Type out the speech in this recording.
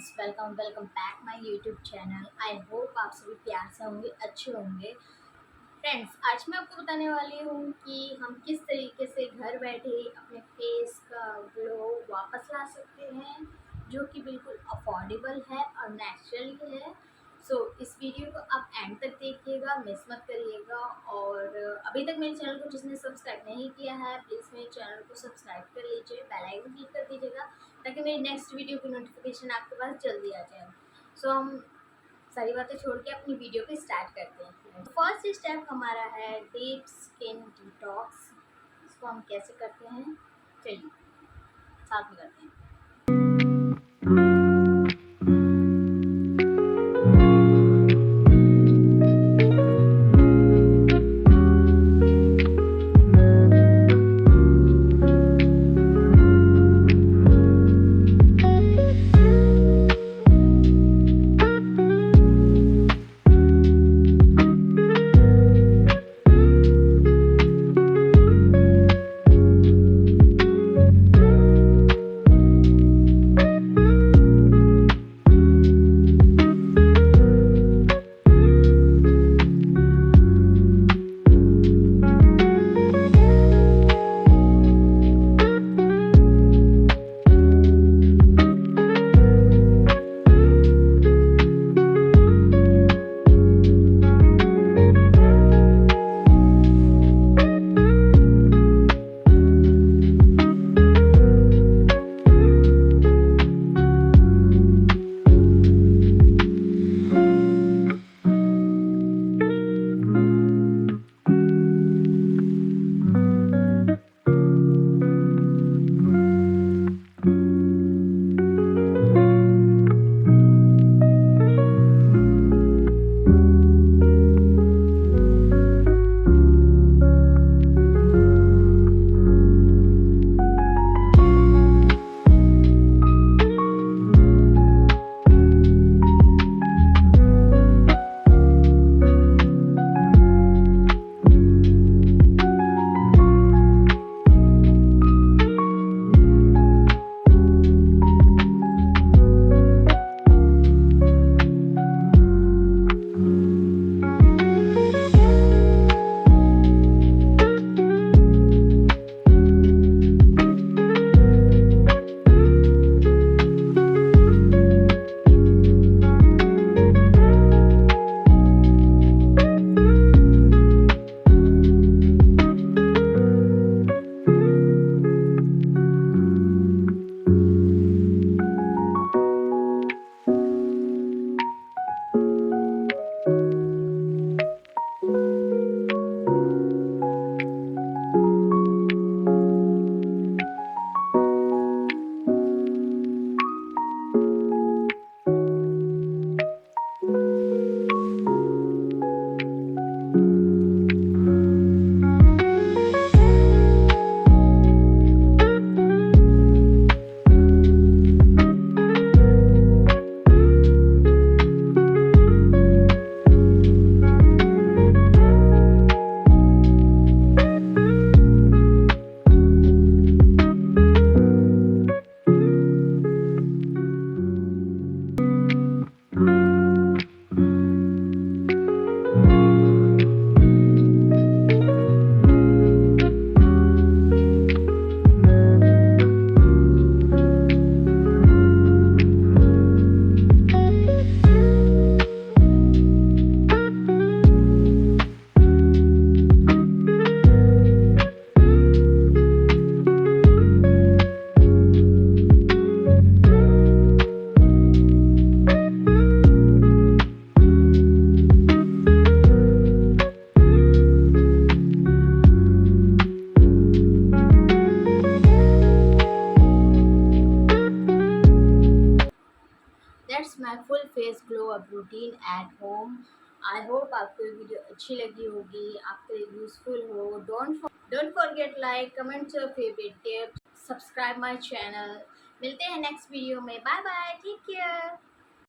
Friends, welcome back my YouTube channel. I hope आप सभी प्यार से होंगे, अच्छे होंगे। फ्रेंड्स, आज मैं आपको बताने वाली हूँ कि हम किस तरीके से घर बैठे अपने फेस का ग्लो वापस ला सकते हैं, जो कि बिल्कुल अफोर्डेबल है और नेचुरल है। सो इस वीडियो को आप एंड तक देखिएगा, मिस मत करिएगा। और अभी तक मेरे चैनल को जिसने सब्सक्राइब नहीं किया है, प्लीज़ मेरे चैनल को सब्सक्राइब कर लीजिए, बेल आइकन क्लिक कर दीजिएगा ताकि मेरी नेक्स्ट वीडियो की नोटिफिकेशन आपके पास जल्दी आ जाए। सो हम सारी बातें छोड़ के अपनी वीडियो को स्टार्ट करते हैं। फर्स्ट स्टेप हमारा है डीप स्किन डिटॉक्स। इसको हम कैसे करते हैं, चलिए साथ में करते हैं। That's my full face glow up routine at home. I hope आपको ये वीडियो अच्छी लगी होगी, आपके लिए यूजफुल हो। Don't forget like, comment your favourite tips, subscribe my channel. मिलते हैं नेक्स्ट वीडियो में। Bye bye, take care.